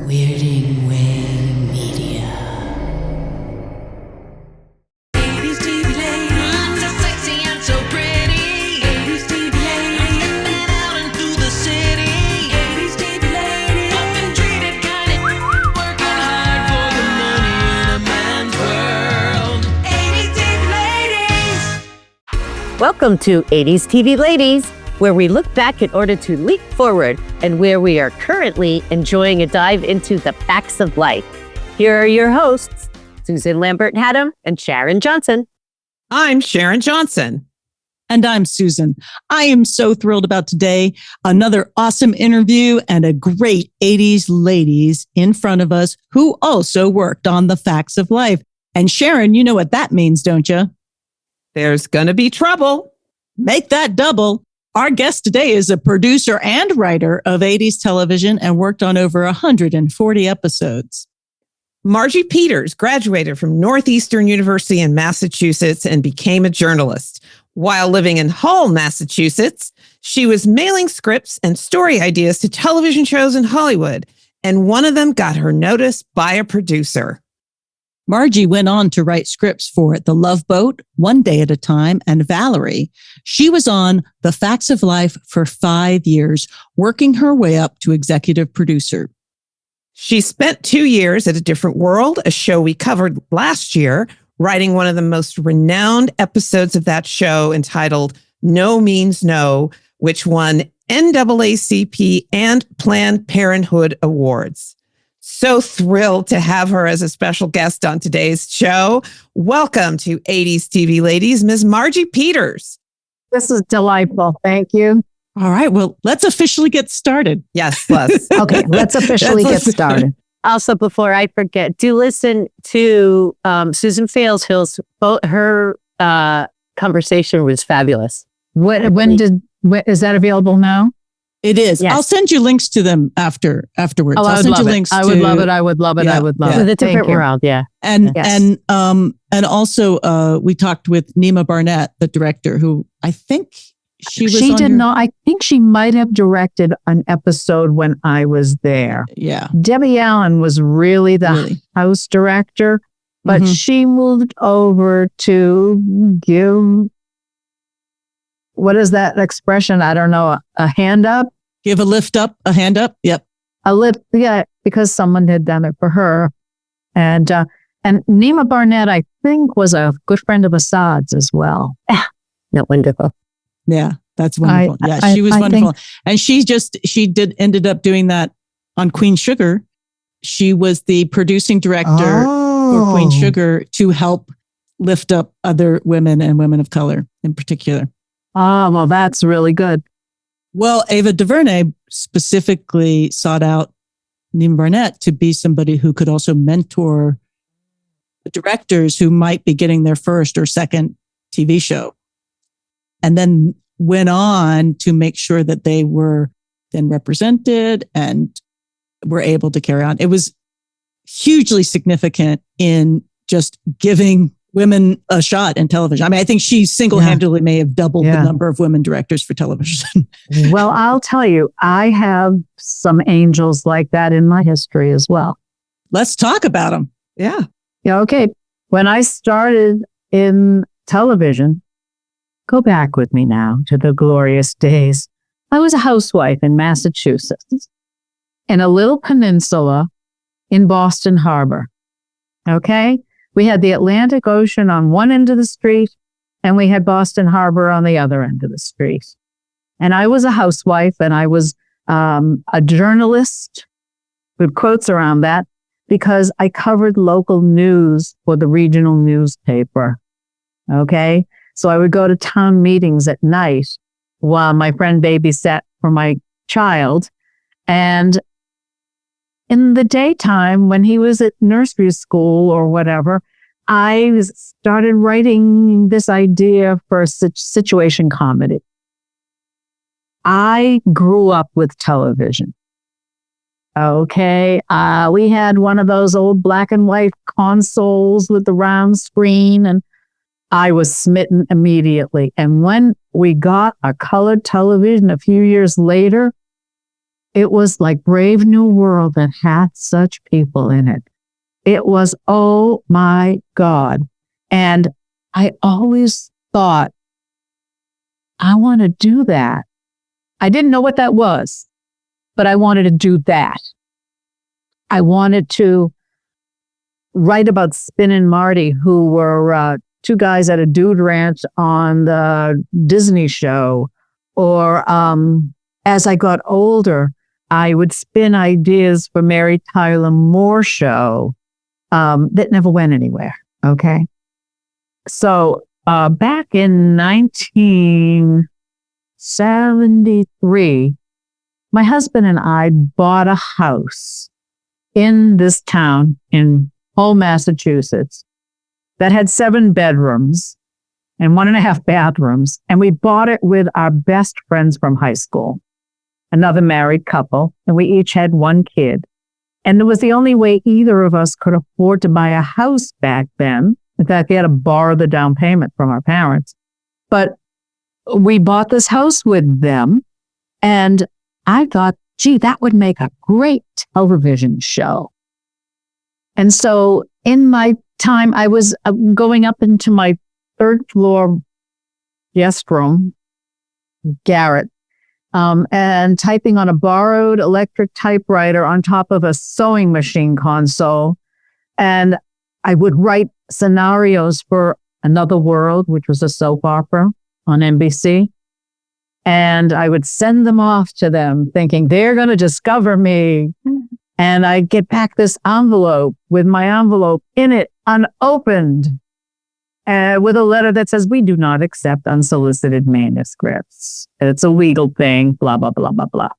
Weirding Way Media. 80s TV ladies, so sexy and so pretty. 80s TV ladies, stepping out into the city. 80s TV ladies, often treated kind of working hard for the money in a man's world. 80s TV ladies. Welcome to 80s TV Ladies, where we look back in order to leap forward and where we are currently enjoying a dive into the facts of life. Here are your hosts, Susan+lambert+hatem and Sharon+johnson. I'm Sharon+johnson. And I'm Susan. I am so thrilled about today. Another awesome interview and a great 80s ladies in front of us who also worked on the facts of life. And Sharon, you know what that means, don't you? There's gonna be trouble. Make that double. Our guest today is a producer and writer of 80s television and worked on over 140 episodes. Margie Peters graduated from Northeastern University in Massachusetts and became a journalist. While living in Hull, Massachusetts, she was mailing scripts and story ideas to television shows in Hollywood, and one of them got her notice by a producer. Margie went on to write scripts for The Love Boat, One Day at a Time, and Valerie. She was on The Facts of Life for 5 years, working her way up to executive producer. She spent 2 years at A Different World, a show we covered last year, writing one of the most renowned episodes of that show entitled No Means No, which won NAACP and Planned Parenthood awards. So thrilled to have her as a special guest on today's show. Welcome to 80s TV Ladies, Ms. Margie Peters. This is delightful. Thank you. All right, well, let's officially get started. Yes, let's. Okay, let's officially get started. Also, before I forget, do listen to Susan Failshill's. Her conversation was fabulous. Is that available now? It is. Yes. I'll send you links to them afterwards. Oh, I'll send you links. I would love it. I would love it. Yeah, I would love yeah. it. The different Thank you. world, yeah. And Yes. and also we talked with Nima Barnett, the director, who I think she was. She on did your- not. I think she might have directed an episode when I was there. Yeah, Debbie Allen was really the house director, but Mhm. she moved over to give, what is that expression? I don't know, a hand up? give a lift up, a hand up. Yep. A lip, yeah, because someone had done it for her. And Nima Barnett, I think, was a good friend of Assad's as well. No, wonderful. Yeah, that's wonderful. She was I wonderful, and she ended up doing that on Queen Sugar. She was the producing director for Queen Sugar to help lift up other women and women of color in particular. Oh, well, that's really good. Well, Ava DuVernay specifically sought out Nima Barnett to be somebody who could also mentor the directors who might be getting their first or second TV show. And then went on to make sure that they were then represented and were able to carry on. It was hugely significant in just giving women a shot in television. I mean, I think she single-handedly may have doubled the number of women directors for television. Well, I'll tell you, I have some angels like that in my history as well. Let's talk about them. Yeah. Yeah, okay. When I started in television, go back with me now to the glorious days. I was a housewife in Massachusetts, in a little peninsula in Boston Harbor. Okay? We had the Atlantic Ocean on one end of the street, and we had Boston Harbor on the other end of the street. And I was a housewife, and I was a journalist, with quotes around that, because I covered local news for the regional newspaper. Okay? So I would go to town meetings at night while my friend babysat for my child. And in the daytime, when he was at nursery school or whatever, I started writing this idea for a situation comedy. I grew up with television. Okay. We had one of those old black and white consoles with the round screen, and I was smitten immediately. And when we got a colored television a few years later, It was like Brave New World that had such people in it. It was, oh my God. And I always thought, I want to do that. I didn't know what that was, but I wanted to do that. I wanted to write about Spin and Marty, who were two guys at a dude ranch on the Disney show. Or as I got older, I would spin ideas for Mary Tyler Moore show that never went anywhere. Okay. So back in 1973, my husband and I bought a house in this town in Hull, Massachusetts, that had 7 bedrooms and 1.5 bathrooms. And we bought it with our best friends from high school, another married couple, and we each had 1 kid. And it was the only way either of us could afford to buy a house back then. In fact, we had to borrow the down payment from our parents. But we bought this house with them, and I thought, gee, that would make a great television show. And so in my time, I was going up into my 3rd floor guest room, garret, and typing on a borrowed electric typewriter on top of a sewing machine console. And I would write scenarios for Another World, which was a soap opera on NBC. And I would send them off to them thinking they're going to discover me. And I'd get back this envelope with my envelope in it, unopened, with a letter that says, we do not accept unsolicited manuscripts. It's a legal thing, blah, blah, blah, blah, blah.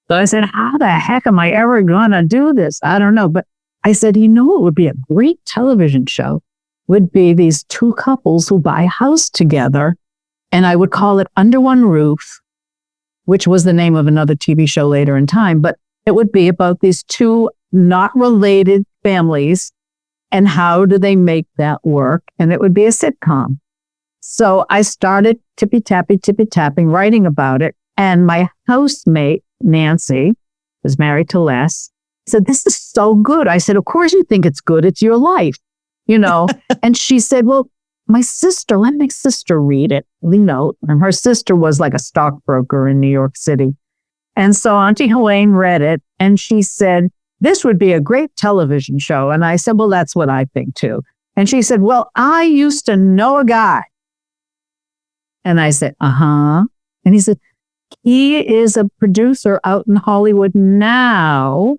So I said, how the heck am I ever going to do this? I don't know. But I said, you know, it would be a great television show would be these 2 couples who buy a house together. And I would call it Under One Roof, which was the name of another TV show later in time. But it would be about these 2 not related families and how do they make that work? And it would be a sitcom. So I started tippy-tapping, writing about it. And my housemate, Nancy, was married to Les, said, this is so good. I said, of course you think it's good. It's your life, you know. And she said, well, let my sister read it. And her sister was like a stockbroker in New York City. And so Auntie Helene read it and she said, this would be a great television show. And I said, well, that's what I think too. And she said, well, I used to know a guy. And I said, uh-huh. And he said, he is a producer out in Hollywood now.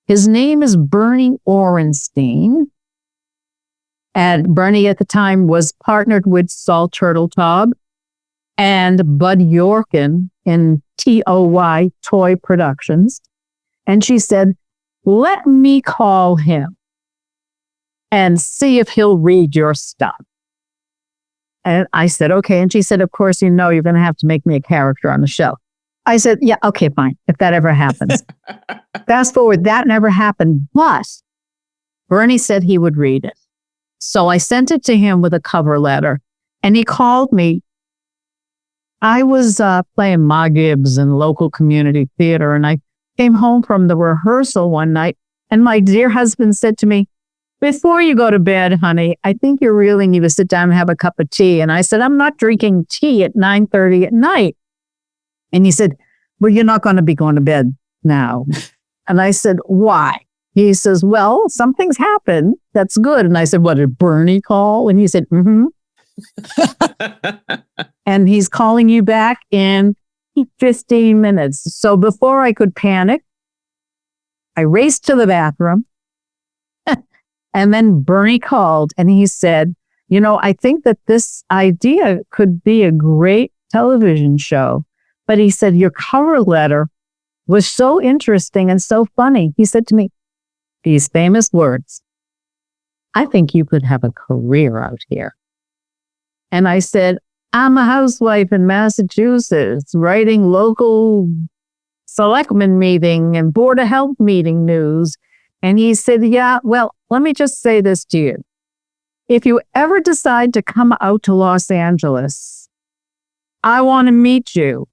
His name is Bernie Orenstein. And Bernie at the time was partnered with Saul Turteltaub and Bud Yorkin in TOY, Toy Productions. And she said, let me call him and see if he'll read your stuff. And I said, okay. And she said, of course, you're going to have to make me a character on the show. I said, yeah, okay, fine. If that ever happens. Fast forward, that never happened. But Bernie said he would read it. So I sent it to him with a cover letter and he called me. I was playing Ma Gibbs in local community theater and I came home from the rehearsal one night and my dear husband said to me, before you go to bed, honey, I think you really need to sit down and have a cup of tea. And I said, I'm not drinking tea at 9:30 at night. And he said, well, you're not going to be going to bed now. And I said, why? He says, well, something's happened. That's good. And I said, what, did Bernie call? And he said, mm-hmm. And he's calling you back in 15 minutes. So before I could panic, I raced to the bathroom. And then Bernie called and he said, I think that this idea could be a great television show. But he said, your cover letter was so interesting and so funny. He said to me, these famous words, I think you could have a career out here. And I said, I'm a housewife in Massachusetts, writing local selectmen meeting and Board of Health meeting news. And he said, yeah, well, let me just say this to you. If you ever decide to come out to Los Angeles, I want to meet you.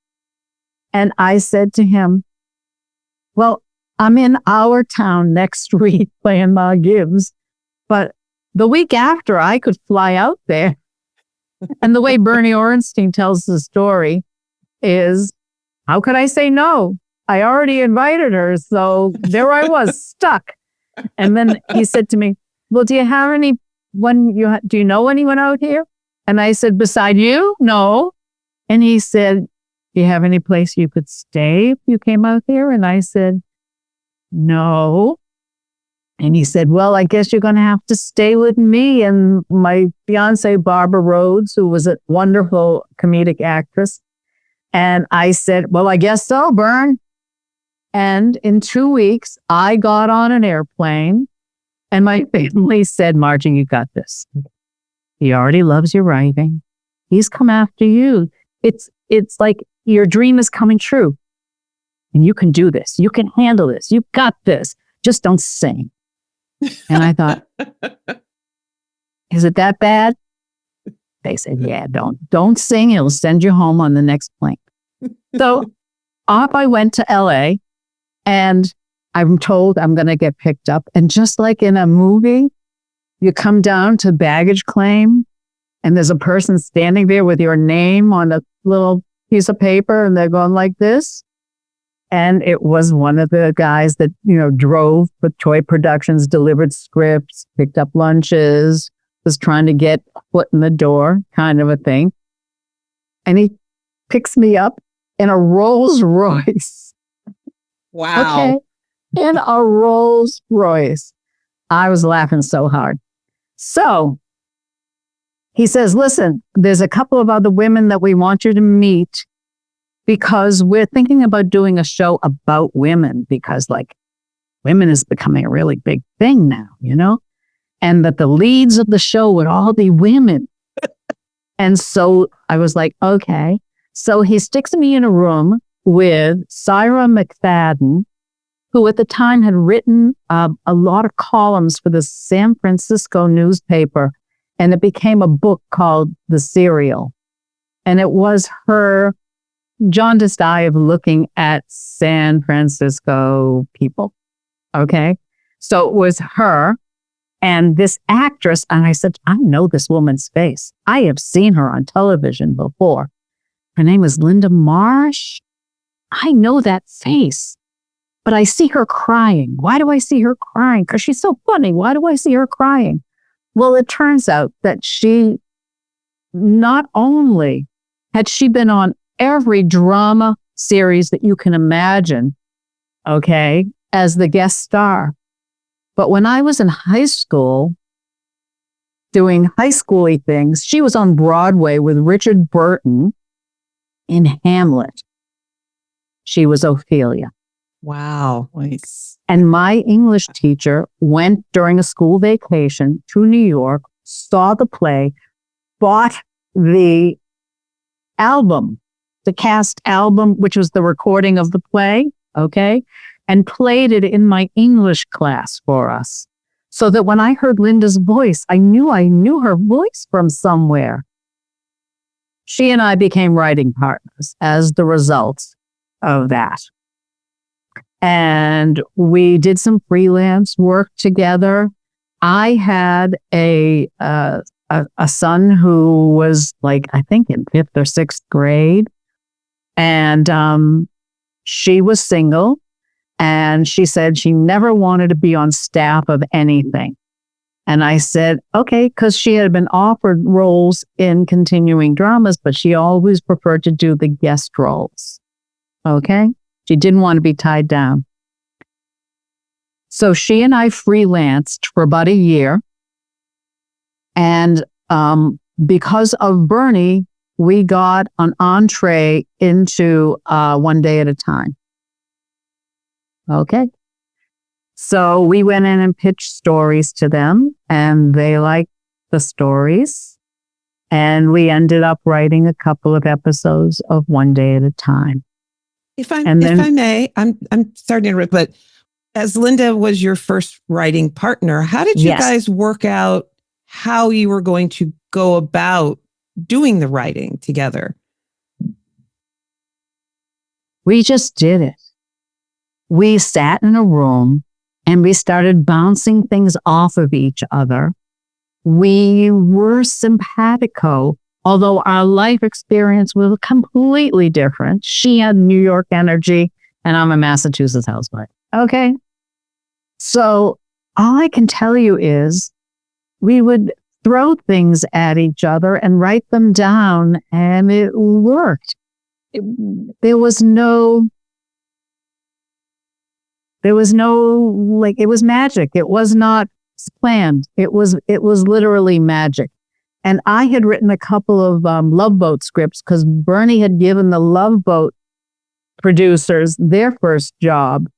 And I said to him, Well, I'm in our town next week playing Ma Gibbs, but the week after I could fly out there. And the way Bernie Orenstein tells the story is, how could I say no? I already invited her. So there I was stuck. And then he said to me, well, do you know anyone out here? And I said, beside you? No. And he said, do you have any place you could stay if you came out here? And I said, no. And he said, well, I guess you're going to have to stay with me and my fiance, Barbara Rhodes, who was a wonderful comedic actress. And I said, well, I guess so, Bern. And in 2 weeks, I got on an airplane and my family said, Margie, you got this. He already loves your writing. He's come after you. It's like your dream is coming true. And you can do this. You can handle this. You got this. Just don't sing. And I thought, is it that bad? They said, yeah, don't sing. It'll send you home on the next plane. So off I went to LA and I'm told I'm going to get picked up. And just like in a movie, you come down to baggage claim and there's a person standing there with your name on a little piece of paper and they're going like this. And it was one of the guys that, drove for Toy Productions, delivered scripts, picked up lunches, was trying to get a foot in the door, kind of a thing. And he picks me up in a Rolls Royce. Wow. Okay. In a Rolls Royce. I was laughing so hard. So he says, listen, there's a couple of other women that we want you to meet, because we're thinking about doing a show about women, because women is becoming a really big thing now, and that the leads of the show would all be women. And so I was like, okay. So he sticks me in a room with Sarah McFadden, who at the time had written a lot of columns for the San Francisco newspaper. And it became a book called The Serial. And it was her jaundiced eye of looking at San Francisco people. Okay. So it was her and this actress. And I said, I know this woman's face. I have seen her on television before. Her name is Linda Marsh. I know that face, but I see her crying. Why do I see her crying? Because she's so funny. Why do I see her crying? Well, it turns out that she not only had she been on every drama series that you can imagine, okay, as the guest star. But when I was in high school, doing high schooly things, she was on Broadway with Richard Burton in Hamlet. She was Ophelia. Wow. Nice. And my English teacher went during a school vacation to New York, saw the play, bought the album, the cast album, which was the recording of the play, okay, and played it in my English class for us. So that when I heard Linda's voice, I knew her voice from somewhere. She and I became writing partners as the result of that. And we did some freelance work together. I had a son who was I think in 5th or 6th grade. And she was single. And she said she never wanted to be on staff of anything. And I said, okay, because she had been offered roles in continuing dramas, but she always preferred to do the guest roles. Okay? She didn't want to be tied down. So she and I freelanced for about a year. And because of Bernie, we got an entree into One Day at a Time. Okay. So we went in and pitched stories to them, and they liked the stories. And we ended up writing a couple of episodes of One Day at a Time. If I may, I'm sorry to interrupt, but as Linda was your first writing partner, how did you guys work out how you were going to go about doing the writing together? We just did it. we sat in a room and we started bouncing things off of each other. We were simpatico, although our life experience was completely different. She had New York energy and I'm a Massachusetts housewife. Okay. So all I can tell you is we would throw things at each other and write them down, and it worked. There was no, it was magic. It was not planned. It was literally magic. And I had written a couple of Love Boat scripts because Bernie had given the Love Boat producers their first job.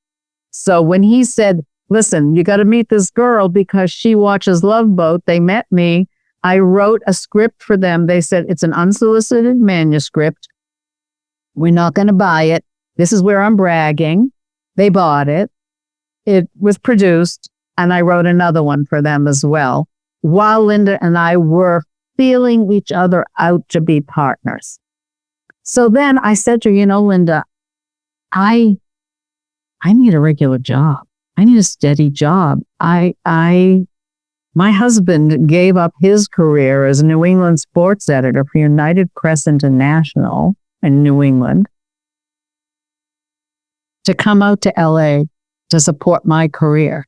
So when he said, listen, you got to meet this girl because she watches Love Boat, they met me. I wrote a script for them. They said, it's an unsolicited manuscript. We're not going to buy it. This is where I'm bragging. They bought it. It was produced, and I wrote another one for them as well, while Linda and I were feeling each other out to be partners. So then I said to her, Linda, I need a regular job. I need a steady job. My husband gave up his career as a New England sports editor for United Press International in New England to come out to LA to support my career.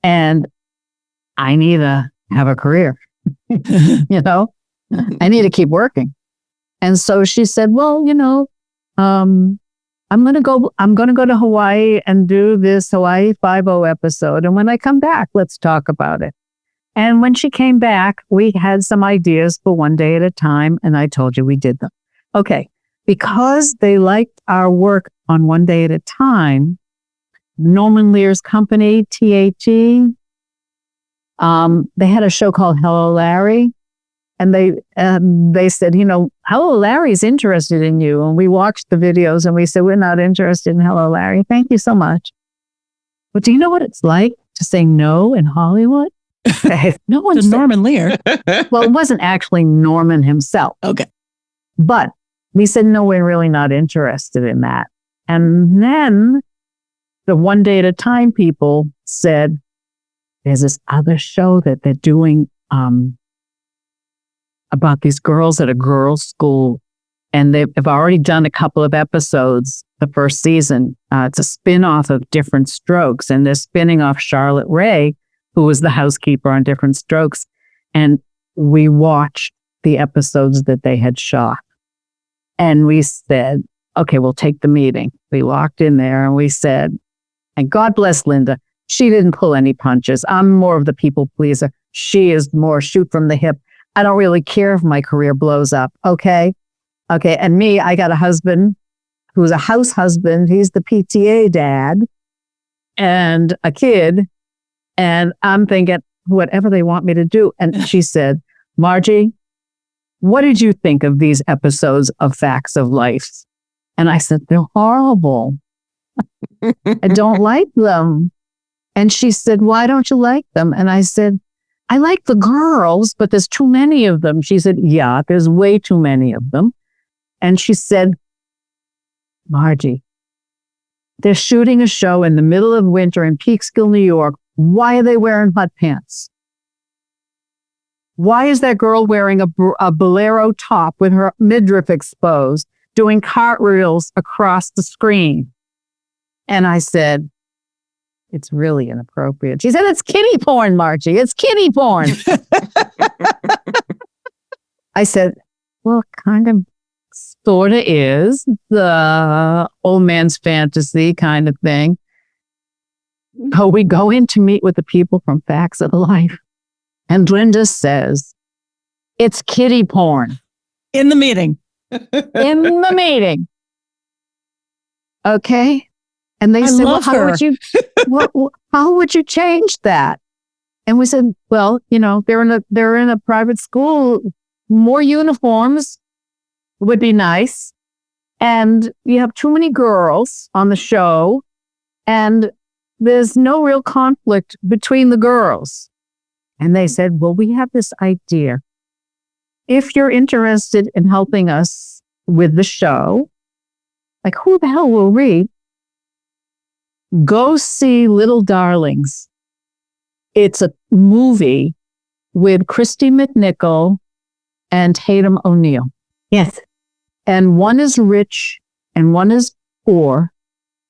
And I need to have a career. I need to keep working. And so she said, well, I'm going to go to Hawaii and do this Hawaii 5-0 episode. And when I come back, let's talk about it. And when she came back, we had some ideas for One Day at a Time. And I told you we did them. Okay. Because they liked our work on One Day at a Time, Norman Lear's company, TAT, they had a show called Hello, Larry. And they said, Hello, Larry's interested in you. And we watched the videos and we said, we're not interested in Hello, Larry. Thank you so much. But do you know what it's like to say no in Hollywood? No one said Norman Lear. Well, it wasn't actually Norman himself. Okay. But we said, no, we're really not interested in that. And then the One Day at a Time people said, there's this other show that they're doing about these girls at a girls' school. And they've already done a couple of episodes the first season. It's a spin-off of Different Strokes. And they're spinning off Charlotte Rae, who was the housekeeper on Different Strokes. And we watched the episodes that they had shot. And we said, okay, we'll take the meeting. We walked in there and we said, and God bless Linda, she didn't pull any punches. I'm more of the people pleaser. She is more shoot from the hip. I don't really care if my career blows up. Okay. Okay. And me, I got a husband who's a house husband. He's the PTA dad and a kid. And I'm thinking, whatever they want me to do. And she said, Margie, what did you think of these episodes of Facts of Life? And I said, they're horrible. I don't like them. And she said, why don't you like them? And I said, I like the girls, but there's too many of them. She said, yeah, there's way too many of them. And she said, Margie, they're shooting a show in the middle of winter in Peekskill, New York. Why are they wearing hot pants? Why is that girl wearing a bolero top with her midriff exposed, doing cartwheels across the screen? And I said, it's really inappropriate. She said, it's kiddie porn, Margie. It's kiddie porn. I said, well, kind of, sort of is the old man's fantasy kind of thing. So we go in to meet with the people from Facts of Life. And Linda says, it's kiddie porn. In the meeting. In the meeting. Okay. And they said, well, how would you change that? And we said, well, they're in a private school. More uniforms would be nice. And you have too many girls on the show. And there's no real conflict between the girls. And they said, well, we have this idea. If you're interested in helping us with the show, like who the hell will read? go see Little Darlings. It's a movie with Christy McNichol and Hatem O'Neill. Yes. And one is rich and one is poor,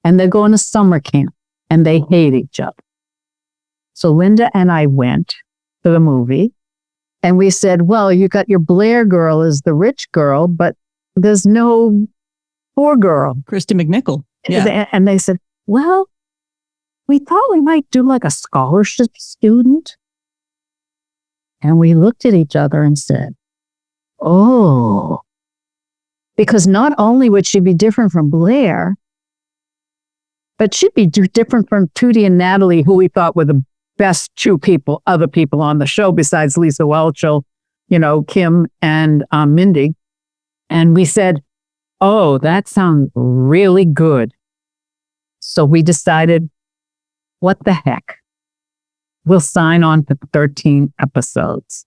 and they're going to summer camp and they hate each other. So Linda and I went to the movie and we said, well, you got your Blair girl as the rich girl, but there's no poor girl. Christy McNichol. Yeah. And they said, well, we thought we might do like a scholarship student. And we looked at each other and said, oh, because not only would she be different from Blair, but she'd be different from Tootie and Natalie, who we thought were the best other people on the show besides Lisa Whelchel, Kim and Mindy. And we said, oh, that sounds really good. So we decided, what the heck? We'll sign on for 13 episodes.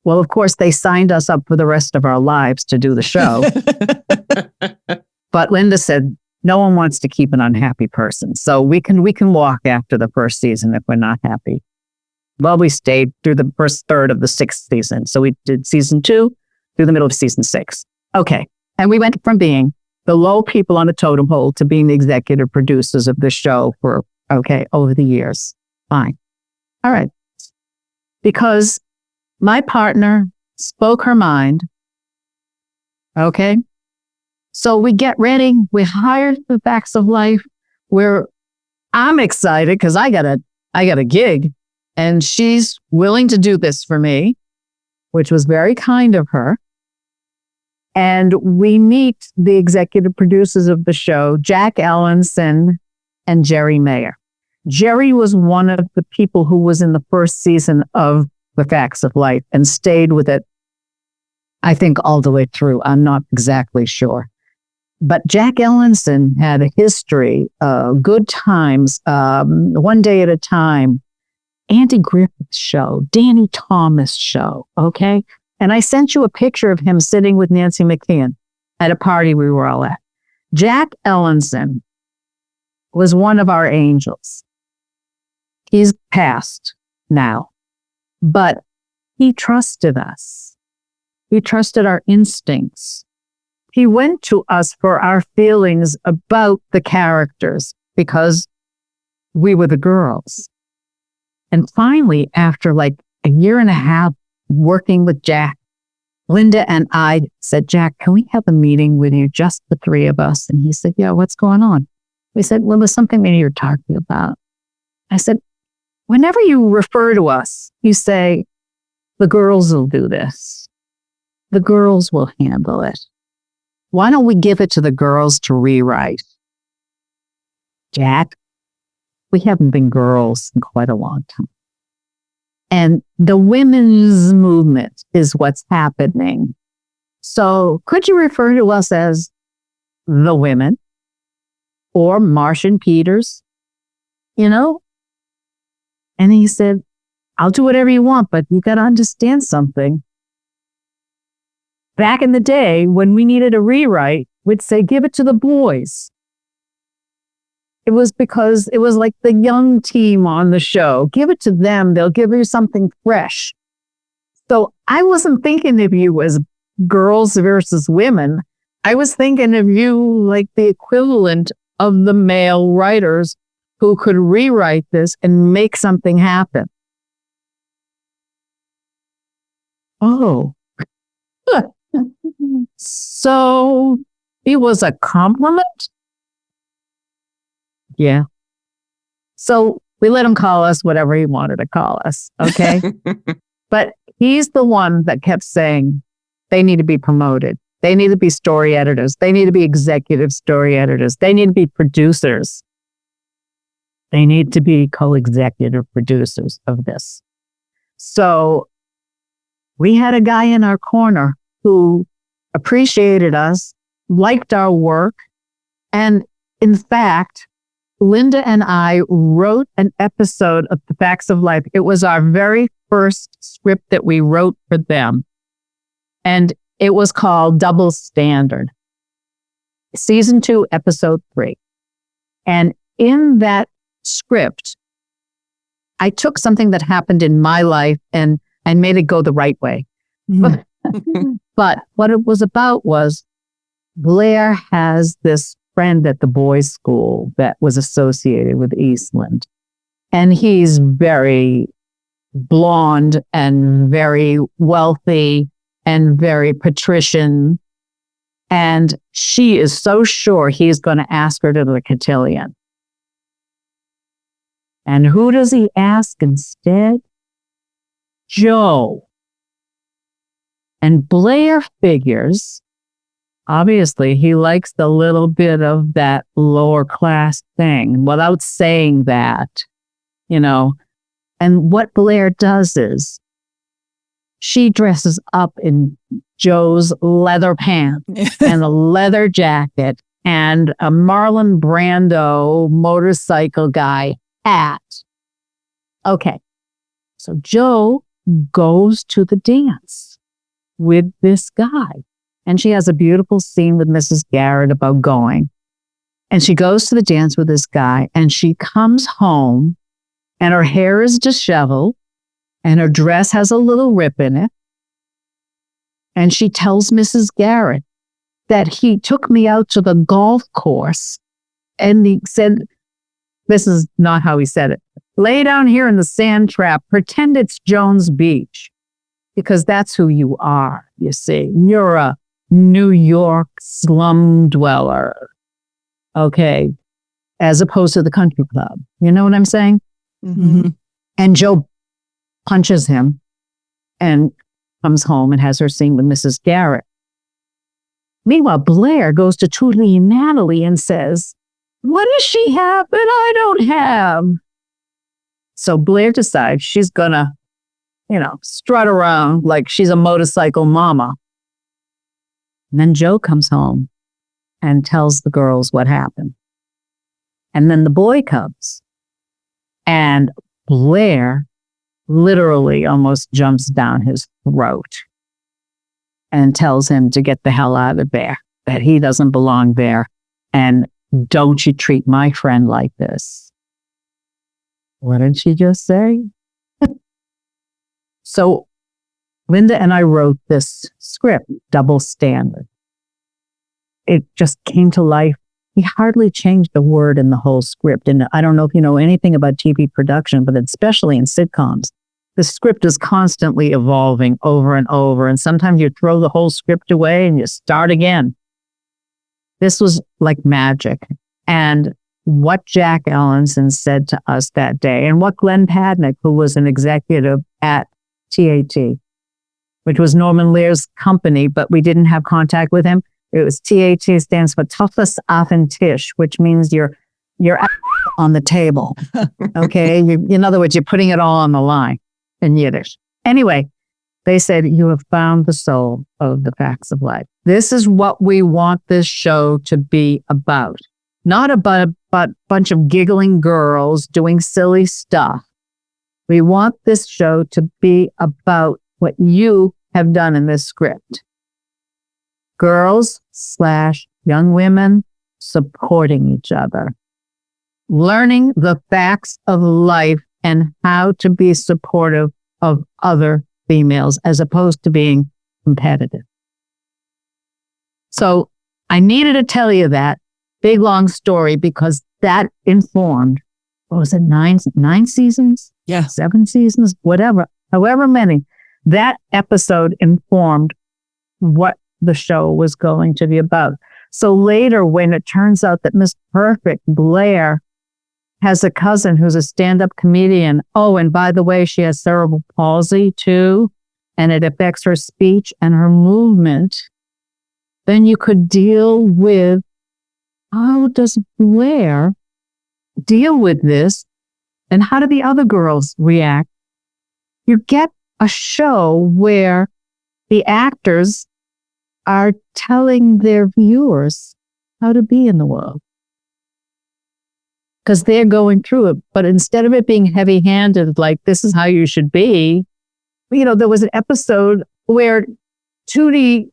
Well, of course, they signed us up for the rest of our lives to do the show. But Linda said, no one wants to keep an unhappy person. So we can walk after the first season if we're not happy. Well, we stayed through the first third of the 6th season. So we did season 2 through the middle of season 6. Okay. And we went from being the low people on the totem pole to being the executive producers of the show over the years. Fine. All right. Because my partner spoke her mind. Okay. So we get ready. We hired the Facts of Life. I'm excited because I got a gig and she's willing to do this for me, which was very kind of her. And we meet the executive producers of the show, Jack Ellenson and Jerry Mayer. Jerry was one of the people who was in the first season of The Facts of Life and stayed with it, I think, all the way through. I'm not exactly sure. But Jack Ellenson had a history, Good Times, One Day at a Time, Andy Griffith's show, Danny Thomas show, okay? And I sent you a picture of him sitting with Nancy McKeon at a party we were all at. Jack Ellenson was one of our angels. He's passed now, but he trusted us. He trusted our instincts. He went to us for our feelings about the characters because we were the girls. And finally, after like a year and a half working with Jack, Linda and I said, Jack, can we have a meeting with you, just the three of us? And he said, yeah, what's going on? We said, well, there's something maybe you're talking about. I said, whenever you refer to us, you say, the girls will do this. The girls will handle it. Why don't we give it to the girls to rewrite? Jack, we haven't been girls in quite a long time. And the women's movement is what's happening. So could you refer to us as the women or Margie Peters, And he said, I'll do whatever you want, but you got to understand something. Back in the day, when we needed a rewrite, we'd say, give it to the boys. It was because it was like the young team on the show. Give it to them. They'll give you something fresh. So I wasn't thinking of you as girls versus women. I was thinking of you like the equivalent of the male writers who could rewrite this and make something happen. Oh. So it was a compliment? Yeah. So we let him call us whatever he wanted to call us, okay? But he's the one that kept saying they need to be promoted. They need to be story editors. They need to be executive story editors. They need to be producers. They need to be co-executive producers of this. So we had a guy in our corner who appreciated us, liked our work, and in fact, Linda and I wrote an episode of The Facts of Life. It was our very first script that we wrote for them. And it was called Double Standard. Season 2, episode 3. And in that script, I took something that happened in my life and made it go the right way. But what it was about was Blair has this friend at the boys' school that was associated with Eastland. And he's very blonde and very wealthy and very patrician. And she is so sure he's going to ask her to the cotillion. And who does he ask instead? Joe. And Blair figures, obviously, he likes the little bit of that lower class thing without saying that, you know. And what Blair does is she dresses up in Joe's leather pants and a leather jacket and a Marlon Brando motorcycle guy hat. Okay. So Joe goes to the dance with this guy. And she has a beautiful scene with Mrs. Garrett about going. And she goes to the dance with this guy and she comes home and her hair is disheveled and her dress has a little rip in it. And she tells Mrs. Garrett that he took me out to the golf course and he said, this is not how he said it, lay down here in the sand trap, pretend it's Jones Beach, because that's who you are, you see. You're a New York slum dweller, okay, as opposed to the country club. You know what I'm saying? Mm-hmm. And Joe punches him and comes home and has her scene with Mrs. Garrett. Meanwhile, Blair goes to Tootie and Natalie and says, what does she have that I don't have? So Blair decides she's gonna, strut around like she's a motorcycle mama. And then Joe comes home and tells the girls what happened. And then the boy comes and Blair literally almost jumps down his throat and tells him to get the hell out of there, that he doesn't belong there. And don't you treat my friend like this. What did she just say? So Linda and I wrote this script, Double Standard. It just came to life. We hardly changed a word in the whole script. And I don't know if you know anything about TV production, but especially in sitcoms, the script is constantly evolving over and over. And sometimes you throw the whole script away and you start again. This was like magic. And what Jack Ellenson said to us that day, and what Glenn Padnick, who was an executive at TAT, which was Norman Lear's company, but we didn't have contact with him. It was TAT, stands for Toughest Often Tisch, which means you're on the table. Okay. In other words, you're putting it all on the line in Yiddish. Anyway, they said, you have found the soul of the facts of life. This is what we want this show to be about. Not about a bunch of giggling girls doing silly stuff. We want this show to be about what you have done in this script. Girls/young women supporting each other. Learning the facts of life and how to be supportive of other females as opposed to being competitive. So I needed to tell you that big, long story because that informed, what was it, nine seasons? Yeah. 7 seasons, whatever, however many. That episode informed what the show was going to be about. So later, when it turns out that Miss Perfect, Blair, has a cousin who's a stand-up comedian. Oh, and by the way, she has cerebral palsy too, and it affects her speech and her movement. Then you could deal with, how does Blair deal with this? And how do the other girls react? You get a show where the actors are telling their viewers how to be in the world. Because they're going through it. But instead of it being heavy-handed, like this is how you should be, there was an episode where Tootie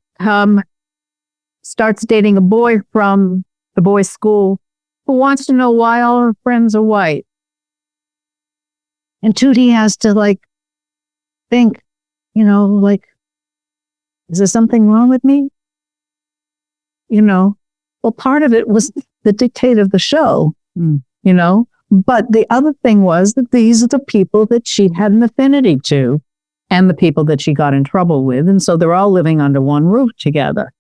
starts dating a boy from the boys' school who wants to know why all her friends are white. And Tootie has to like think, like, is there something wrong with me? Well, part of it was the dictate of the show, but the other thing was that these are the people that she had an affinity to and the people that she got in trouble with. And so they're all living under one roof together.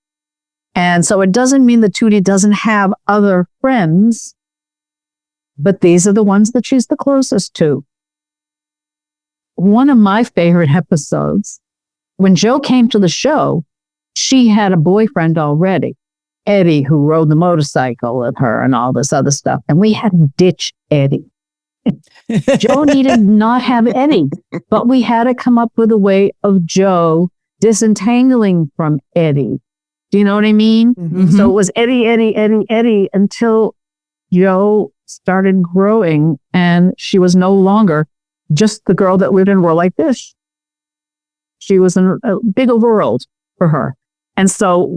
And so it doesn't mean that Tootie doesn't have other friends, but these are the ones that she's the closest to. One of my favorite episodes, when Jo came to the show, she had a boyfriend already, Eddie, who rode the motorcycle with her and all this other stuff. And we had to ditch Eddie. Jo needed not have Eddie, but we had to come up with a way of Jo disentangling from Eddie. Do you know what I mean? Mm-hmm. So it was Eddie until Jo started growing and she was no longer just the girl that lived in a world like this. She was in a bigger world for her. And so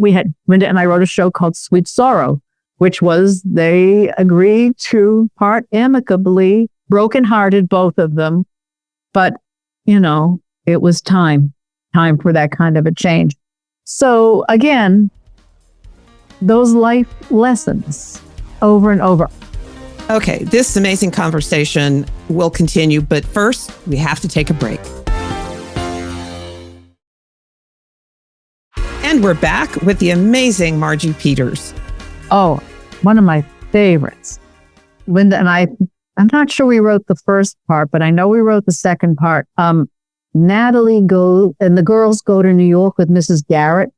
Linda and I wrote a show called Sweet Sorrow, which was they agreed to part amicably, brokenhearted, both of them. But, it was time for that kind of a change. So again, those life lessons over and over. Okay, this amazing conversation will continue, but first we have to take a break. And we're back with the amazing Margie Peters. Oh, one of my favorites. Linda and I'm not sure we wrote the first part, but I know we wrote the second part. Natalie and the girls go to New York with Mrs. Garrett.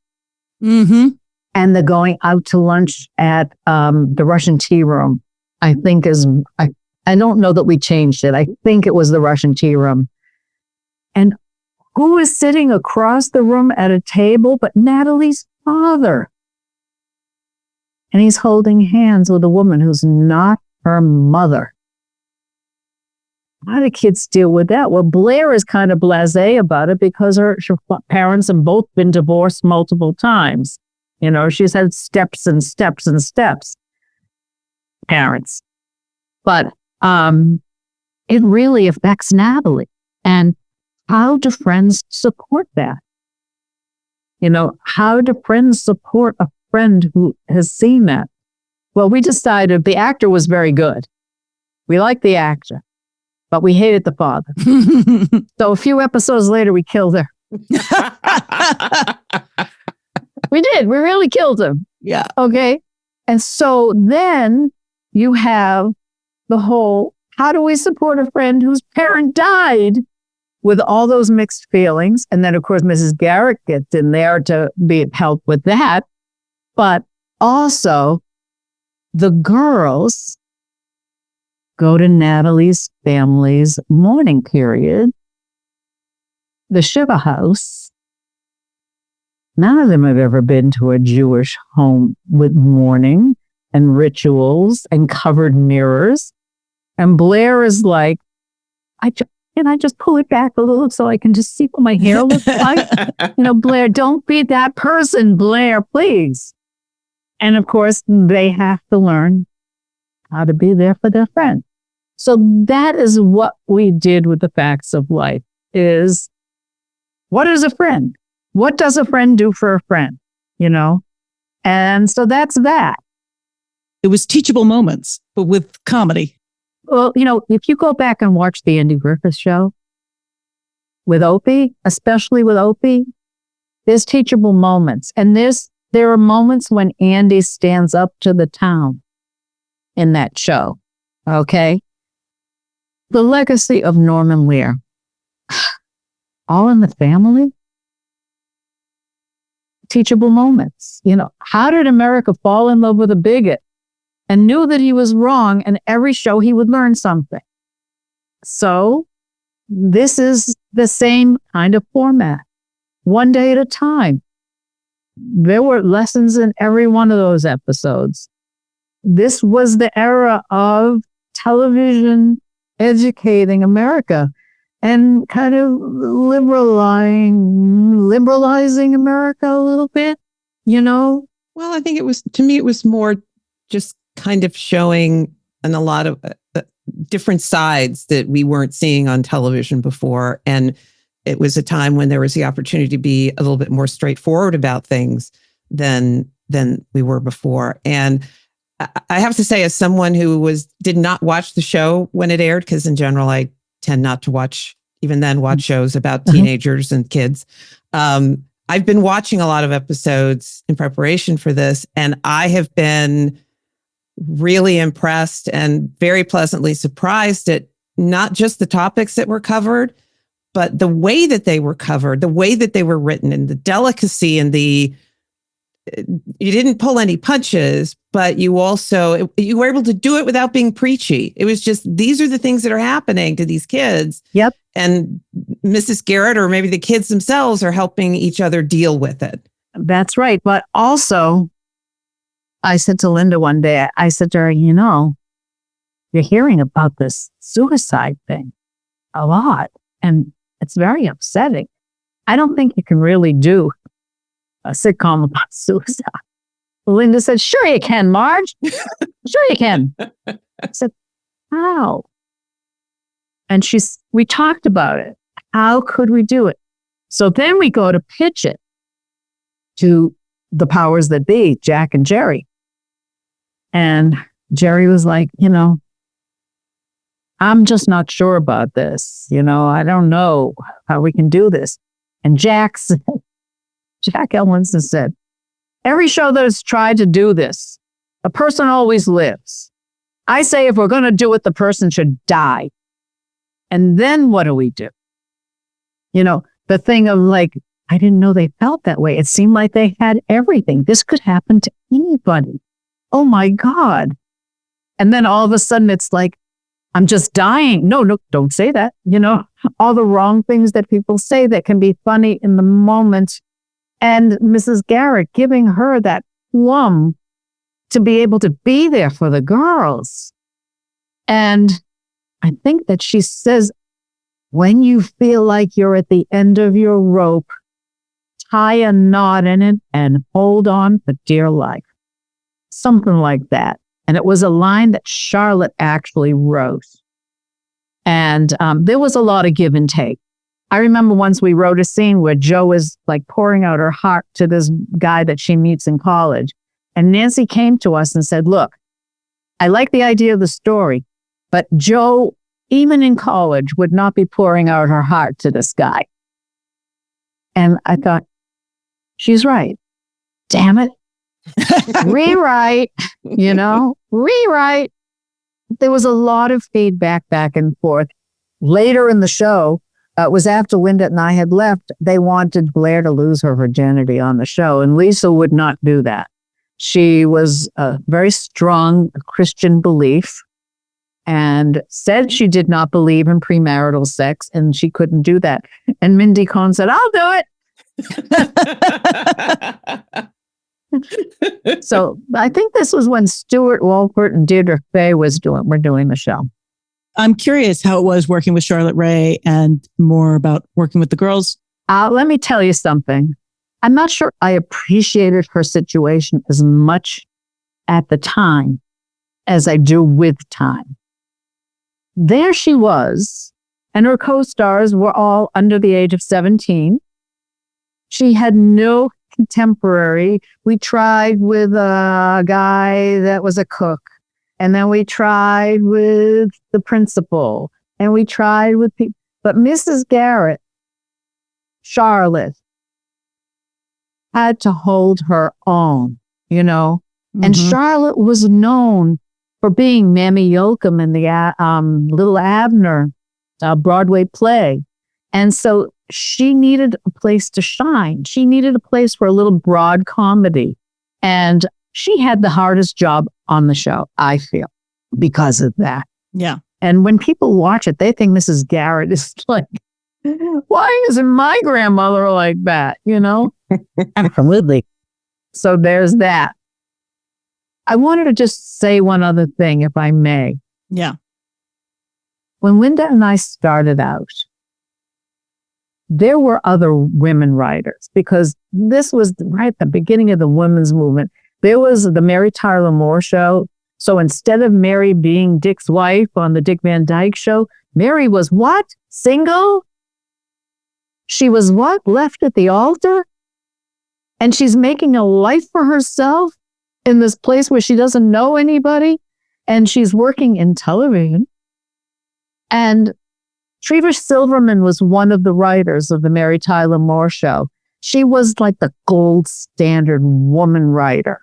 Mm-hmm. And they're going out to lunch at the Russian tea room. I think I don't know that we changed it. I think it was the Russian tea room. And who is sitting across the room at a table but Natalie's father? And he's holding hands with a woman who's not her mother. How do kids deal with that? Well, Blair is kind of blasé about it because her parents have both been divorced multiple times. She's had steps and steps and steps. Parents. But it really affects Natalie. And how do friends support that? How do friends support a friend who has seen that? Well, we decided the actor was very good. We liked the actor, but we hated the father. So a few episodes later, we killed her. We did. We really killed him. Yeah. Okay. And so then you have the whole, how do we support a friend whose parent died, with all those mixed feelings? And then, of course, Mrs. Garrett gets in there to help with that. But also, the girls go to Natalie's family's mourning period, the Shiva house. None of them have ever been to a Jewish home with mourning and rituals and covered mirrors. And Blair is like, can I just pull it back a little so I can just see what my hair looks like? Blair, don't be that person, Blair, please. And of course, they have to learn how to be there for their friend. So that is what we did with the Facts of Life, is what is a friend? What does a friend do for a friend? And so that's that. It was teachable moments, but with comedy. Well, if you go back and watch the Andy Griffith Show with Opie, especially with Opie, there's teachable moments. And there are moments when Andy stands up to the town in that show. Okay? The legacy of Norman Lear. All in the Family. Teachable moments. How did America fall in love with a bigot and knew that he was wrong, and every show he would learn something? So this is the same kind of format, one day at a time. There were lessons in every one of those episodes. This was the era of television educating America and kind of liberalizing America a little bit, Well, I think it was more just kind of showing in a lot of different sides that we weren't seeing on television before. And it was a time when there was the opportunity to be a little bit more straightforward about things than we were before. And I have to say, as someone who did not watch the show when it aired, because in general, I tend not to watch shows about teenagers and kids. I've been watching a lot of episodes in preparation for this, and I have been really impressed and very pleasantly surprised at not just the topics that were covered, but the way that they were covered, the way that they were written, and the delicacy and you didn't pull any punches, but you were able to do it without being preachy. It was just, these are the things that are happening to these kids. Yep. And Mrs. Garrett, or maybe the kids themselves, are helping each other deal with it. That's right. But also, I said to Linda one day, I said to her, you're hearing about this suicide thing a lot, and it's very upsetting. I don't think you can really do a sitcom about suicide. Linda said, sure you can, Marge. Sure you can. I said, how? And we talked about it. How could we do it? So then we go to pitch it to the powers that be, Jack and Jerry. And Jerry was like, I'm just not sure about this. I don't know how we can do this. And Jack Elwinson said, every show that has tried to do this, a person always lives. I say if we're going to do it, the person should die. And then what do we do? The thing of like, I didn't know they felt that way. It seemed like they had everything. This could happen to anybody. Oh my God. And then all of a sudden it's like, I'm just dying. No, don't say that. All the wrong things that people say that can be funny in the moment. And Mrs. Garrett giving her that plum to be able to be there for the girls. And I think that she says, when you feel like you're at the end of your rope, tie a knot in it and hold on for dear life. Something like that. And it was a line that Charlotte actually wrote. And there was a lot of give and take. I remember once we wrote a scene where Jo is like pouring out her heart to this guy that she meets in college. And Nancy came to us and said, look, I like the idea of the story, but Jo, even in college, would not be pouring out her heart to this guy. And I thought, she's right. Damn it. Rewrite, rewrite. There was a lot of feedback back and forth. Later in the show, it was after Linda and I had left, they wanted Blair to lose her virginity on the show, and Lisa would not do that. She was a very strong Christian belief and said she did not believe in premarital sex, and she couldn't do that. And Mindy Cohn said, I'll do it. So I think this was when Stuart Walpert and Deirdre Fay were doing the show. I'm curious how it was working with Charlotte Rae and more about working with the girls. Let me tell you something. I'm not sure I appreciated her situation as much at the time as I do with time. There she was, and her co-stars were all under the age of 17. She had no contemporary. We tried with a guy that was a cook, and then we tried with the principal, and we tried with people. But Mrs. Garrett, Charlotte, had to hold her own, And Charlotte was known for being Mammy Yoakum in the Little Abner Broadway play. And so she needed a place to shine. She needed a place for a little broad comedy. And she had the hardest job on the show, I feel, because of that. Yeah. And when people watch it, they think Mrs. Garrett is like, why isn't my grandmother like that? Absolutely. So there's that. I wanted to just say one other thing, if I may. Yeah. When Linda and I started out, there were other women writers, because this was right at the beginning of the women's movement. There was the Mary Tyler Moore Show. So instead of Mary being Dick's wife on the Dick Van Dyke Show, Mary was what? Single? She was what? Left at the altar? And she's making a life for herself in this place where she doesn't know anybody. And she's working in television. And Treva Silverman was one of the writers of the Mary Tyler Moore Show. She was like the gold standard woman writer.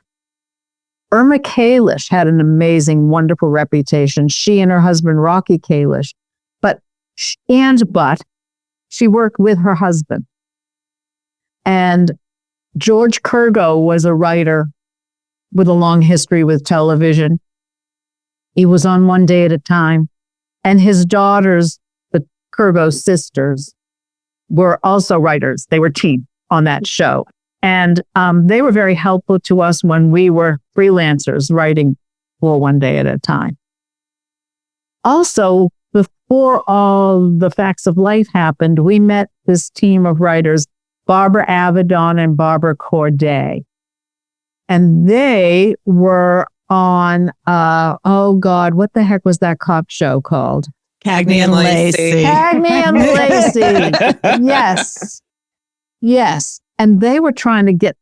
Irma Kalish had an amazing, wonderful reputation. She and her husband, Rocky Kalish. But she worked with her husband. And George Kurgo was a writer with a long history with television. He was on One Day at a Time. And his daughters, the Kurgo sisters, were also writers. They were team on that show. And they were very helpful to us when we were freelancers writing for One Day at a Time. Also, before all the Facts of Life happened, we met this team of writers, Barbara Avedon and Barbara Corday. And they were on, what the heck was that cop show called? Cagney and Lacey. Cagney and Lacey. Yes. Yes. And they were trying to get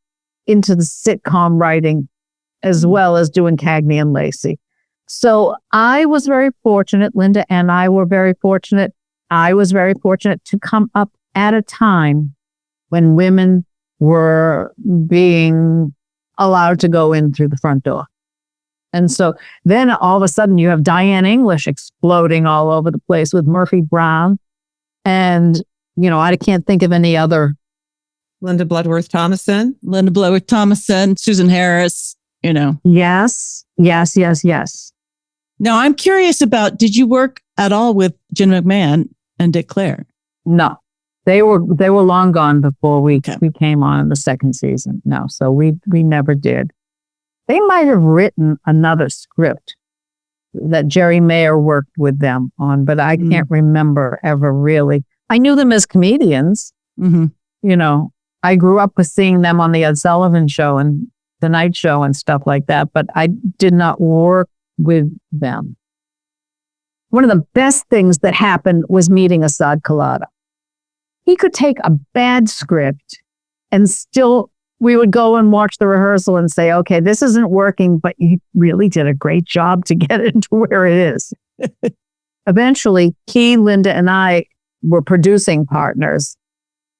into the sitcom writing as well as doing Cagney and Lacey. So I was very fortunate, Linda and I were very fortunate. I was very fortunate to come up at a time when women were being allowed to go in through the front door. And so then all of a sudden you have Diane English exploding all over the place with Murphy Brown. And, I can't think of any other. Linda Bloodworth-Thomason. Susan Harris, Yes. Now, I'm curious about, did you work at all with Jen McMahon and Dick Clare? No, they were long gone before we came on in the second season. No, so we never did. They might have written another script that Jerry Mayer worked with them on, but I can't remember ever really. I knew them as comedians. Mm-hmm. I grew up with seeing them on the Ed Sullivan Show and the Night Show and stuff like that, but I did not work with them. One of the best things that happened was meeting Asad Khalada. He could take a bad script and still, we would go and watch the rehearsal and say, okay, this isn't working, but you really did a great job to get it to where it is. Eventually, he, Linda, and I were producing partners.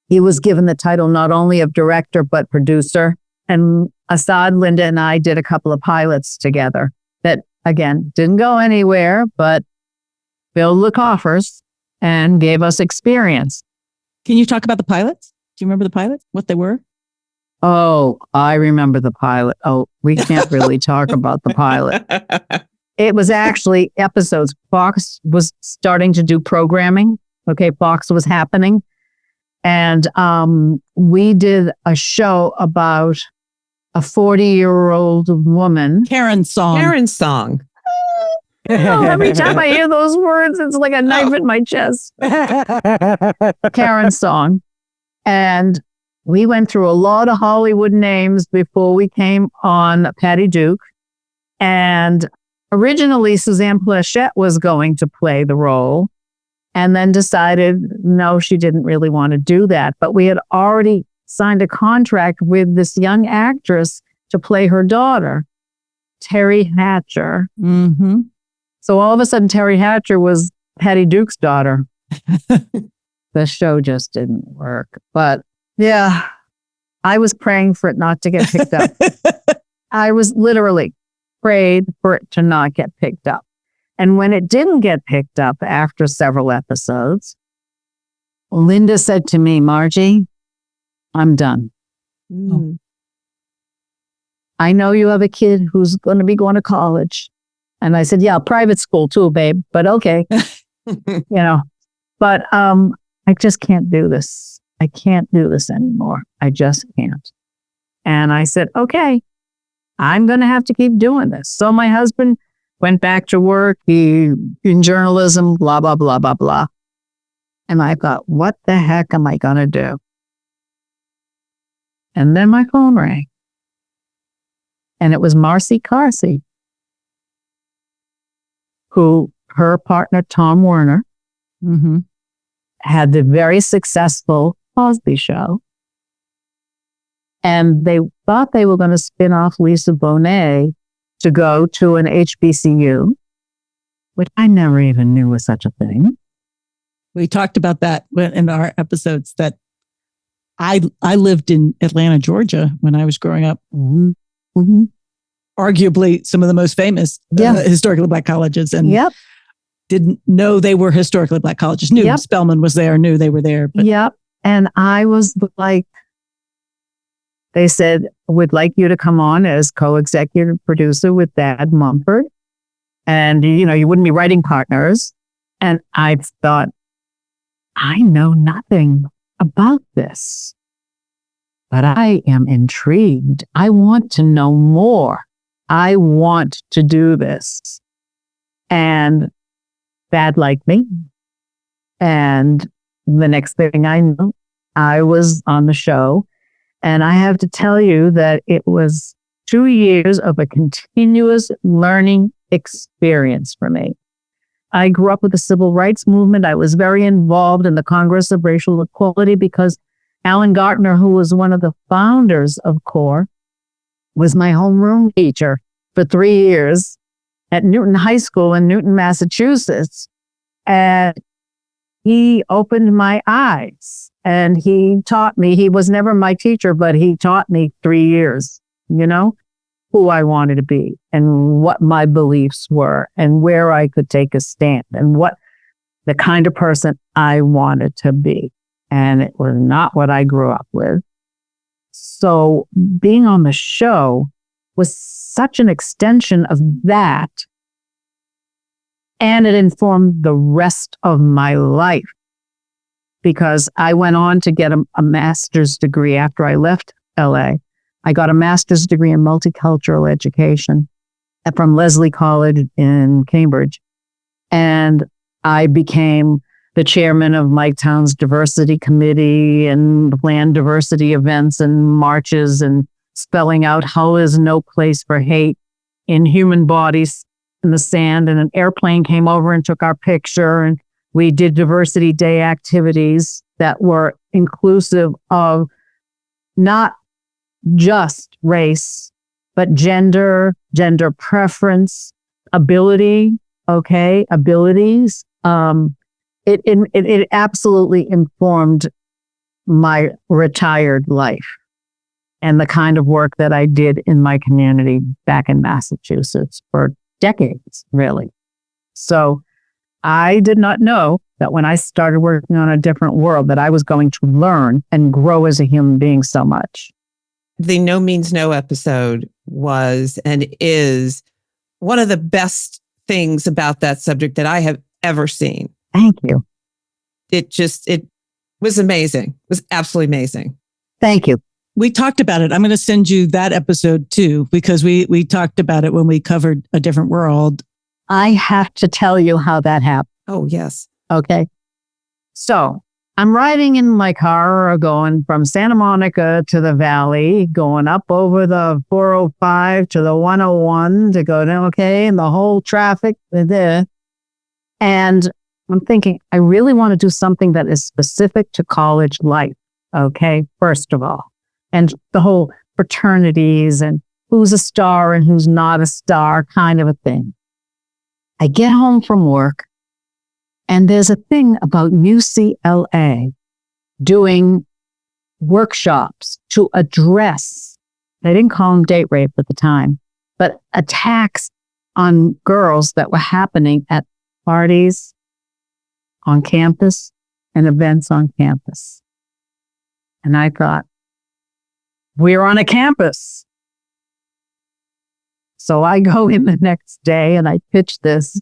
He was given the title not only of director, but producer. And Asad, Linda, and I did a couple of pilots together that, again, didn't go anywhere, but filled the coffers and gave us experience. Can you talk about the pilots? Do you remember the pilots? What they were? Oh, I remember the pilot. Oh, we can't really talk about the pilot. It was actually episodes. Fox was starting to do programming. Okay, Fox was happening. And we did a show about a 40-year-old woman. Karen's song. Every time I hear those words, it's like a knife in my chest. Karen's song. And we went through a lot of Hollywood names before we came on Patty Duke. And originally, Suzanne Pleshette was going to play the role. And then decided, no, she didn't really want to do that. But we had already signed a contract with this young actress to play her daughter, Terry Hatcher. Mm-hmm. So all of a sudden, Terry Hatcher was Patty Duke's daughter. The show just didn't work. But yeah, I was praying for it not to get picked up. I was literally prayed for it to not get picked up. And when it didn't get picked up after several episodes, Linda said to me, Margie, I'm done. Mm. I know you have a kid who's going to be going to college. And I said, yeah, private school too, babe, but okay. But I just can't do this. I can't do this anymore. I just can't. And I said, okay, I'm going to have to keep doing this. So my husband went back to work, in journalism, blah, blah, blah, blah, blah. And I thought, what the heck am I going to do? And then my phone rang. And it was Marcy Carsey. who her partner, Tom Werner, Mm-hmm. had the very successful Cosby Show. And they thought they were going to spin off Lisa Bonet to go to an HBCU, which I never even knew was such a thing. We talked about that in our episodes that I lived in Atlanta, Georgia when I was growing up. Mm-hmm. Mm-hmm. Arguably some of the most famous historically Black colleges, and Yep. didn't know they were historically Black colleges. Knew Yep. Spelman was there, knew they were there. But Yep. And I was like, they said, would like you to come on as co-executive producer with Dad Mumford. And, you know, you wouldn't be writing partners. And I thought, I know nothing about this, but I am intrigued. I want to know more. I want to do this. And Dad liked me. And the next thing I knew, I was on the show. And I have to tell you that it was 2 years of a continuous learning experience for me. I grew up with the civil rights movement. I was very involved in the Congress of Racial Equality because Alan Gartner, who was one of the founders of CORE, was my homeroom teacher for 3 years at Newton High School in Newton, Massachusetts. And he opened my eyes and he taught me. He was never my teacher, but he taught me 3 years, you know, who I wanted to be and what my beliefs were and where I could take a stand and what the kind of person I wanted to be. And it was not what I grew up with. So being on the show was such an extension of that. And it informed the rest of my life because I went on to get a master's degree after I left LA. I got a master's degree in multicultural education from Lesley College in Cambridge. And I became the chairman of Mike Town's diversity committee and planned diversity events and marches and spelling out how there's no place for hate in human bodies in the sand. And an airplane came over and took our picture. And we did Diversity Day activities that were inclusive of not just race, but gender preference, abilities. It absolutely informed my retired life and the kind of work that I did in my community back in Massachusetts for decades, really. So I did not know that when I started working on A Different World, that I was going to learn and grow as a human being so much. The No Means No episode was and is one of the best things about that subject that I have ever seen. Thank you. It was amazing. It was absolutely amazing. Thank you. we talked about it. I'm going to send you that episode too, because we talked about it when we covered A Different World. I have to tell you how that happened. Oh, yes. Okay. So I'm riding in my car going from Santa Monica to the Valley, going up over the 405 to the 101 to go down, okay, and the whole traffic there. And I'm thinking, I really want to do something that is specific to college life, okay, first of all. And the whole fraternities and who's a star and who's not a star kind of a thing. I get home from work, and there's a thing about UCLA doing workshops to address, they didn't call them date rape at the time, but attacks on girls that were happening at parties on campus and events on campus. And I thought, we're on a campus. So I go in the next day and I pitch this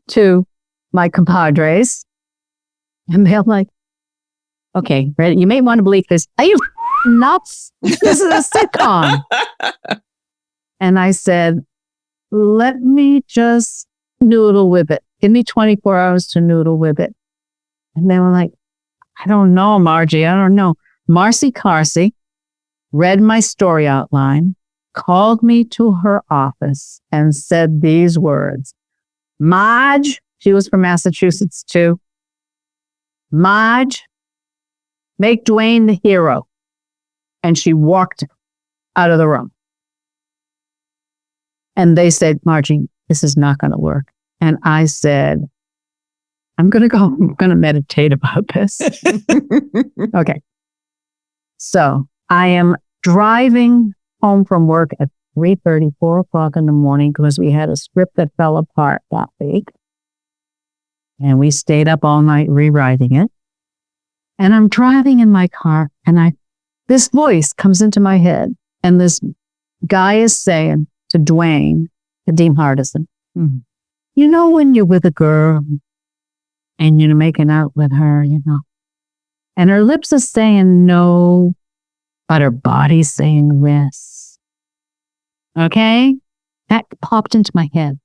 to my compadres. And they're like, okay, ready? You may want to believe this. Are you nuts? This is a sitcom. And I said, let me just noodle with it. Give me 24 hours to noodle with it. And they were like, I don't know, Margie. I don't know. Marcy Carsey read my story outline, called me to her office and said these words: Marge, she was from Massachusetts too. Marge, make Dwayne the hero. And she walked out of the room. And they said, Margie, this is not going to work. And I said, I'm going to meditate about this. Okay. So I am driving home from work at 3:30, 4 o'clock in the morning because we had a script that fell apart that week. And we stayed up all night rewriting it. And I'm driving in my car and this voice comes into my head. And this guy is saying to Dwayne, to Dean Hardison, you know, when you're with a girl and you're making out with her, you know, and her lips are saying no, but her body's saying yes. Okay? That popped into my head.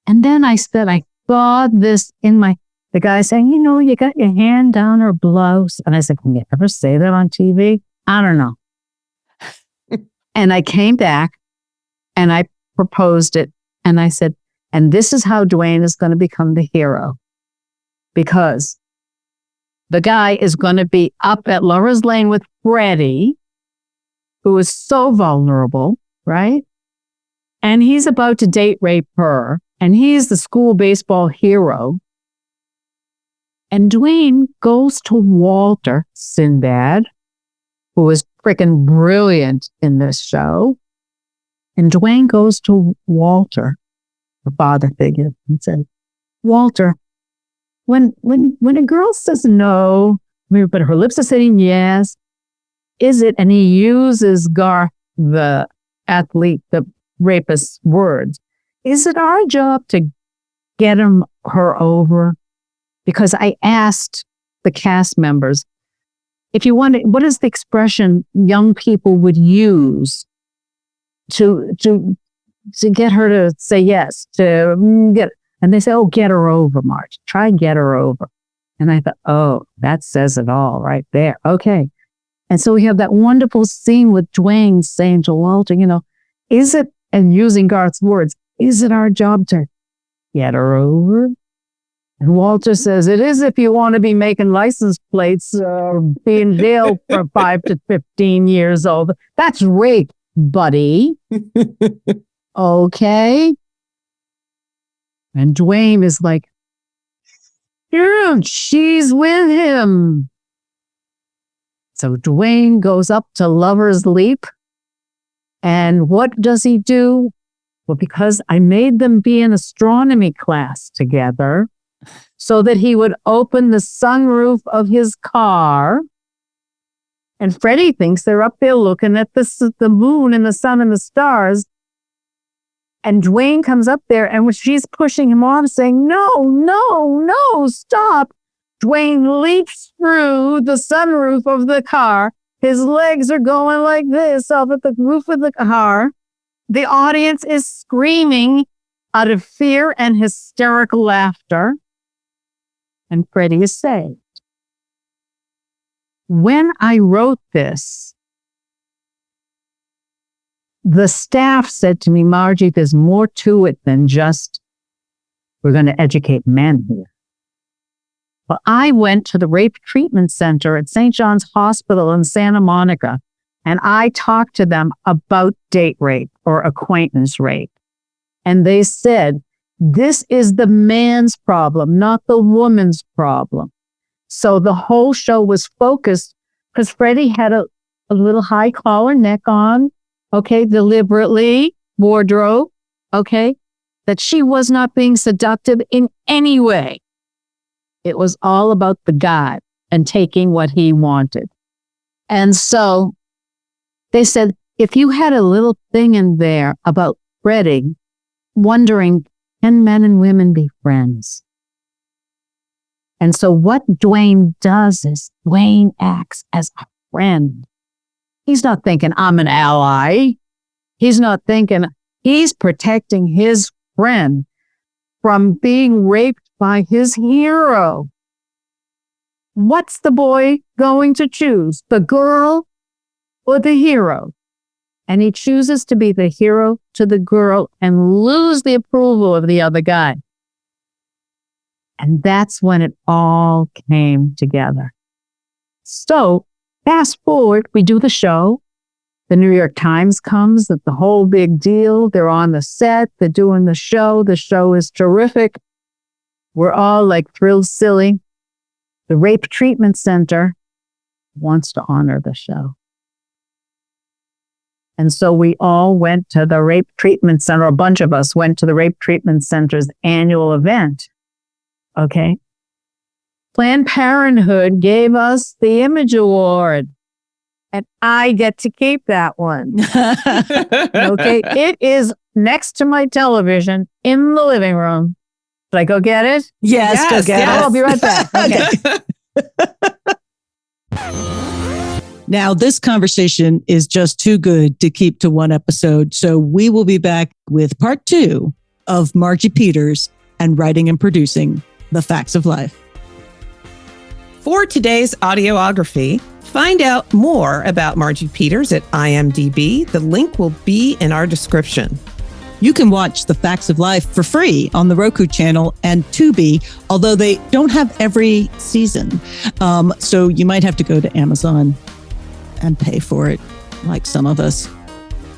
And then I said, I saw this the guy saying, you know, you got your hand down her blouse. And I said, can you ever say that on TV? I don't know. And I came back and I proposed it. And I said, and this is how Dwayne is going to become the hero. Because the guy is going to be up at Lover's Lane with Freddie, who is so vulnerable, right? And he's about to date rape her. And he's the school baseball hero. And Dwayne goes to Walter Sinbad, who is freaking brilliant in this show. And Dwayne goes to Walter, the father figure, and said, Walter, when a girl says no, but her lips are saying yes, is it, and he uses Garth, the athlete, the rapist's words, is it our job to get her over? Because I asked the cast members, if you want, what is the expression young people would use to get her to say yes, to get, and they say, oh, get her over, Marge. Try and get her over. And I thought, oh, that says it all right there. Okay. And so we have that wonderful scene with Dwayne saying to Walter, you know, is it, and using Garth's words, is it our job to get her over? And Walter says, it is if you want to be making license plates or be in jail for 5 to 15 years old. That's rape, buddy. Okay. And Dwayne is like, dude, she's with him. So Dwayne goes up to Lover's Leap. And what does he do? Well, because I made them be in astronomy class together, so that he would open the sunroof of his car. And Freddie thinks they're up there looking at the moon and the sun and the stars. And Dwayne comes up there, and when she's pushing him off, saying, no, stop. Dwayne leaps through the sunroof of the car. His legs are going like this up at the roof of the car. The audience is screaming out of fear and hysterical laughter. And Freddie is saved. When I wrote this, the staff said to me, Margie, there's more to it than just, we're going to educate men here. Well, I went to the Rape Treatment Center at St. John's Hospital in Santa Monica, and I talked to them about date rape or acquaintance rape. And they said, this is the man's problem, not the woman's problem. So the whole show was focused because Freddie had a little high collar neck on, okay, deliberately, wardrobe, okay, that she was not being seductive in any way. It was all about the guy and taking what he wanted. And so they said, if you had a little thing in there about Freddie wondering, can men and women be friends? And so what Dwayne does is Dwayne acts as a friend. He's not thinking, I'm an ally. He's not thinking, he's protecting his friend from being raped by his hero. What's the boy going to choose? The girl or the hero? And he chooses to be the hero to the girl and lose the approval of the other guy. And that's when it all came together. So fast forward, we do the show. The New York Times comes, the whole big deal. They're on the set. They're doing the show. The show is terrific. We're all like thrilled silly. The Rape Treatment Center wants to honor the show. And so we all went to the Rape Treatment Center. A bunch of us went to the Rape Treatment Center's annual event. Okay. Planned Parenthood gave us the Image Award. And I get to keep that one. Okay. It is next to my television in the living room. Should I go get it? Yes, go get it. I'll be right back. Okay. Now, this conversation is just too good to keep to one episode. So we will be back with part 2 of Margie Peters and writing and producing The Facts of Life. For today's audiography, find out more about Margie Peters at IMDb. The link will be in our description. You can watch The Facts of Life for free on the Roku channel and Tubi, although they don't have every season. So you might have to go to Amazon and pay for it, like some of us.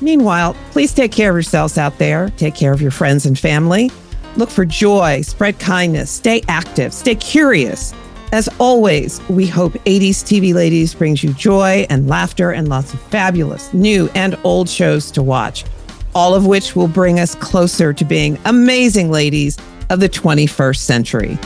Meanwhile, please take care of yourselves out there. Take care of your friends and family. Look for joy, spread kindness, stay active, stay curious. As always, we hope 80s TV Ladies brings you joy and laughter and lots of fabulous new and old shows to watch, all of which will bring us closer to being amazing ladies of the 21st century.